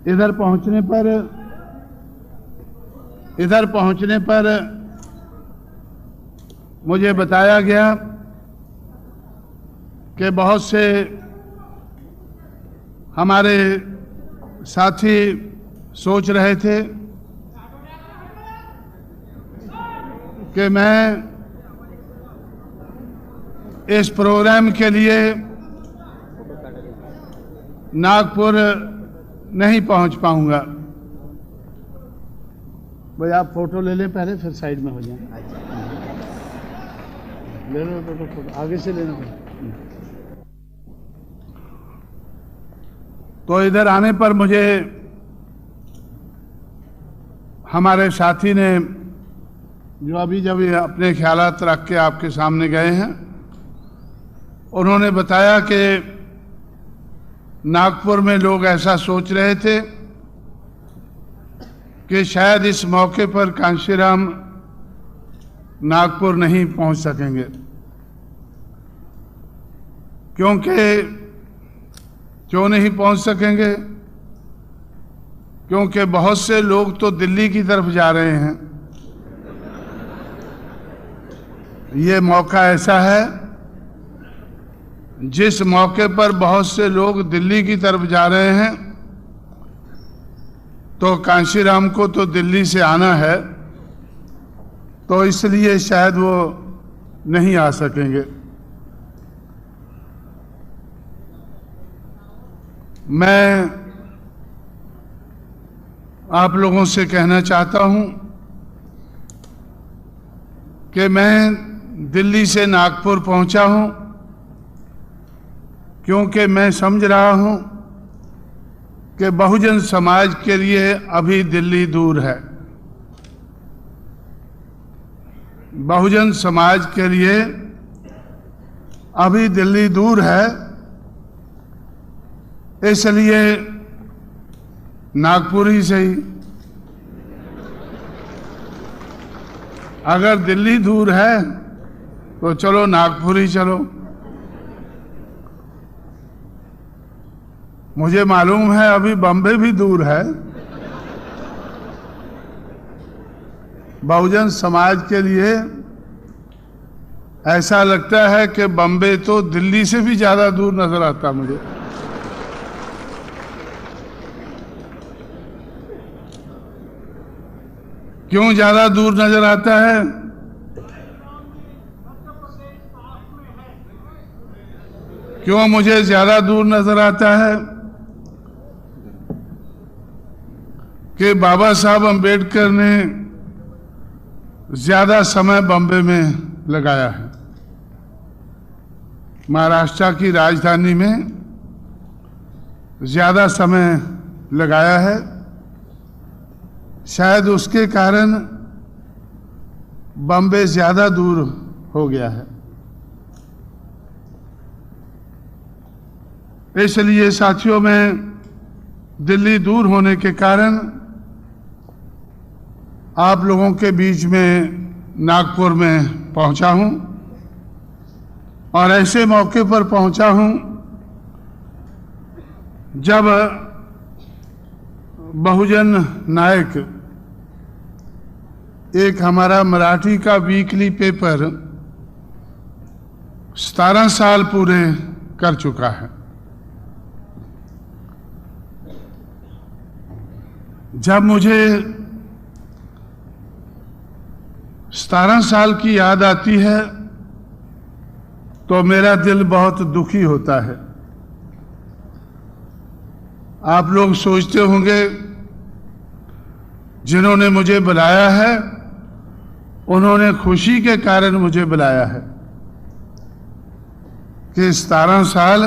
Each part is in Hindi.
इधर पहुंचने पर मुझे बताया गया कि बहुत से हमारे साथी सोच रहे थे कि मैं इस प्रोग्राम के लिए नागपुर नहीं पहुंच पाऊंगा। भाई आप फोटो ले लें पहले, फिर साइड में हो जाएं। ले लो फोटो, आगे से लेना पड़ेगा। तो इधर आने पर मुझे हमारे साथी ने, जो अभी जब अपने ख्यालात रख के आपके सामने गए हैं, उन्होंने बताया कि नागपुर में लोग ऐसा सोच रहे थे कि शायद इस मौके पर कांशीराम नागपुर नहीं पहुंच सकेंगे, क्यों नहीं पहुंच सकेंगे? क्योंकि बहुत से लोग तो दिल्ली की तरफ जा रहे हैं। ये मौका ऐसा है जिस मौके पर बहुत से लोग दिल्ली की तरफ जा रहे हैं, तो कांशीराम को तो दिल्ली से आना है, तो इसलिए शायद वो नहीं आ सकेंगे। मैं आप लोगों से कहना चाहता हूं कि मैं दिल्ली से नागपुर पहुंचा हूं क्योंकि मैं समझ रहा हूं कि बहुजन समाज के लिए अभी दिल्ली दूर है। बहुजन समाज के लिए अभी दिल्ली दूर है, इसलिए नागपुर ही सही। अगर दिल्ली दूर है तो चलो नागपुर ही चलो। मुझे मालूम है अभी बम्बई भी दूर है। बहुजन समाज के लिए ऐसा लगता है कि बम्बई तो दिल्ली से भी ज्यादा दूर नजर आता मुझे। क्यों ज्यादा दूर नजर आता है? क्यों मुझे ज्यादा दूर नजर आता है? कि बाबा साहब अंबेडकर ने ज्यादा समय बॉम्बे में लगाया है, महाराष्ट्र की राजधानी में ज्यादा समय लगाया है। शायद उसके कारण बॉम्बे ज्यादा दूर हो गया है। इसलिए साथियों, में दिल्ली दूर होने के कारण आप लोगों के बीच में नागपुर में पहुंचा हूं, और ऐसे मौके पर पहुंचा हूं जब बहुजन नायक, एक हमारा मराठी का वीकली पेपर 17 साल पूरे कर चुका है। जब मुझे 17 साल की याद आती है तो मेरा दिल बहुत दुखी होता है। आप लोग सोचते होंगे जिन्होंने मुझे बुलाया है उन्होंने खुशी के कारण मुझे बुलाया है कि 17 साल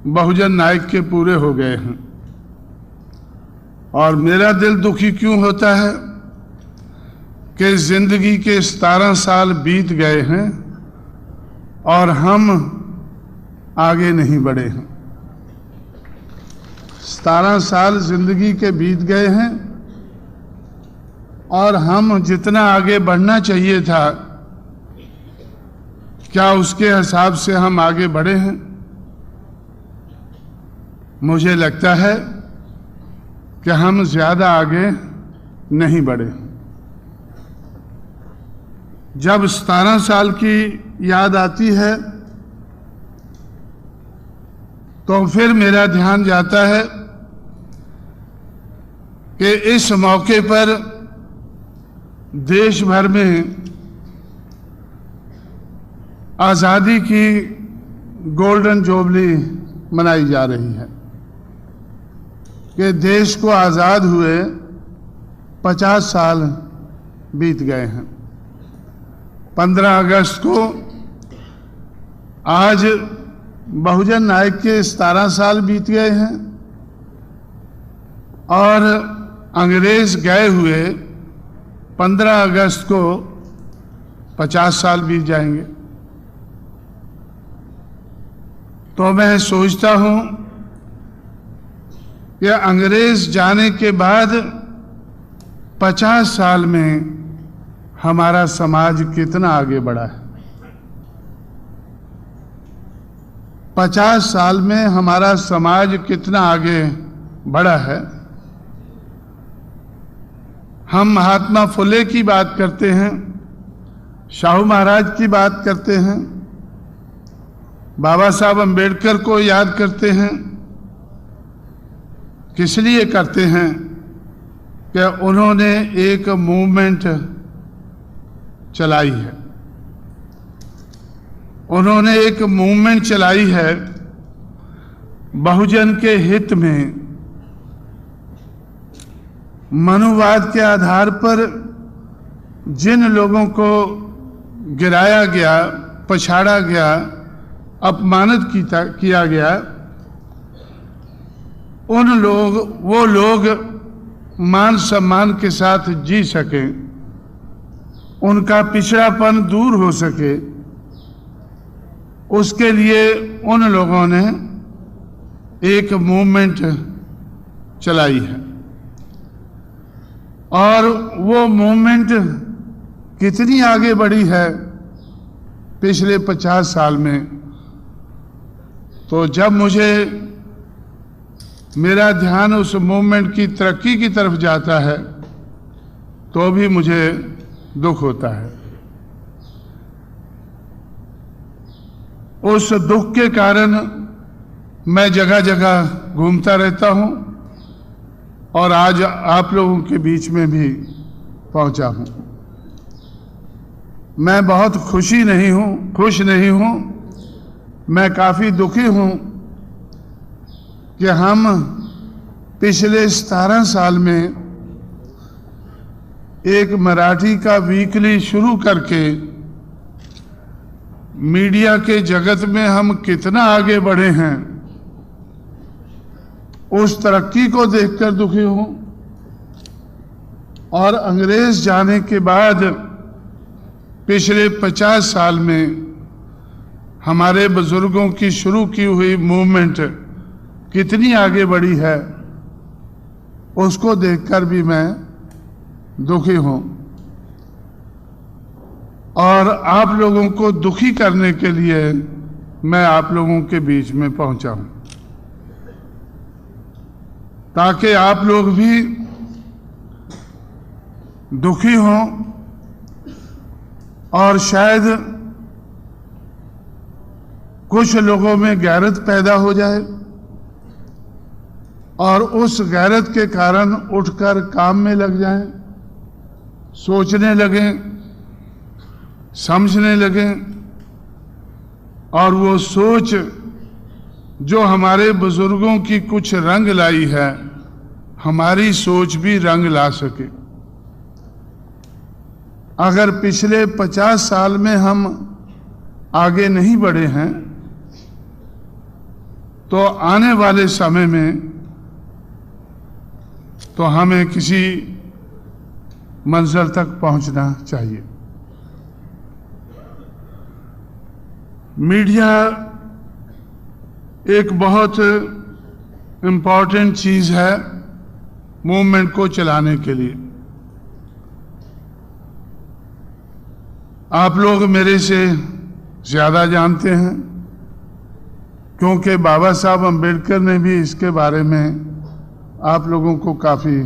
बहुजन नायक के पूरे हो गए हैं। और मेरा दिल दुखी क्यों होता है कि जिंदगी के 17 साल बीत गए हैं और हम आगे नहीं बढ़े हैं। 17 साल जिंदगी के बीत गए हैं और हम जितना आगे बढ़ना चाहिए था, क्या उसके हिसाब से हम आगे बढ़े हैं? मुझे लगता है कि हम ज्यादा आगे नहीं बढ़े। जब 17 साल की याद आती है तो फिर मेरा ध्यान जाता है कि इस मौके पर देश भर में आज़ादी की गोल्डन जुबली मनाई जा रही है कि देश को आज़ाद हुए 50 साल बीत गए हैं। 15 अगस्त को आज बहुजन नायक के 17 साल बीत गए हैं और अंग्रेज गए हुए 15 अगस्त को 50 साल बीत जाएंगे। तो मैं सोचता हूं कि अंग्रेज जाने के बाद 50 साल में हमारा समाज कितना आगे बढ़ा है। 50 साल में हमारा समाज कितना आगे बढ़ा है। हम महात्मा फुले की बात करते हैं, शाहू महाराज की बात करते हैं, बाबा साहब अम्बेडकर को याद करते हैं। किस लिए करते हैं कि उन्होंने एक मूवमेंट चलाई है। उन्होंने एक मूवमेंट चलाई है बहुजन के हित में। मनुवाद के आधार पर जिन लोगों को गिराया गया, पछाड़ा गया, अपमानित किया गया, वो लोग मान सम्मान के साथ जी सकें, उनका पिछड़ापन दूर हो सके, उसके लिए उन लोगों ने एक मूवमेंट चलाई है। और वो मूवमेंट कितनी आगे बढ़ी है पिछले 50 साल में। तो जब मुझे मेरा ध्यान उस मूवमेंट की तरक्की की तरफ जाता है तो भी मुझे दुख होता है। उस दुख के कारण मैं जगह जगह घूमता रहता हूं और आज आप लोगों के बीच में भी पहुंचा हूं। मैं बहुत खुश नहीं हूं, मैं काफी दुखी हूं कि हम पिछले 17 साल में एक मराठी का वीकली शुरू करके मीडिया के जगत में हम कितना आगे बढ़े हैं, उस तरक्की को देखकर दुखी हूं। और अंग्रेज जाने के बाद पिछले 50 साल में हमारे बुजुर्गों की शुरू की हुई मूवमेंट कितनी आगे बढ़ी है, उसको देखकर भी मैं दुखी हूं। और आप लोगों को दुखी करने के लिए मैं आप लोगों के बीच में पहुंचा हूं, ताकि आप लोग भी दुखी हों और शायद कुछ लोगों में गैरत पैदा हो जाए और उस गैरत के कारण उठकर काम में लग जाएं, सोचने लगें, समझने लगें। और वो सोच जो हमारे बुजुर्गों की कुछ रंग लाई है, हमारी सोच भी रंग ला सके। अगर पिछले 50 साल में हम आगे नहीं बढ़े हैं तो आने वाले समय में तो हमें किसी मंजिल तक पहुंचना चाहिए। मीडिया एक बहुत इम्पॉर्टेंट चीज है मूवमेंट को चलाने के लिए। आप लोग मेरे से ज्यादा जानते हैं क्योंकि बाबा साहब अम्बेडकर ने भी इसके बारे में आप लोगों को काफ़ी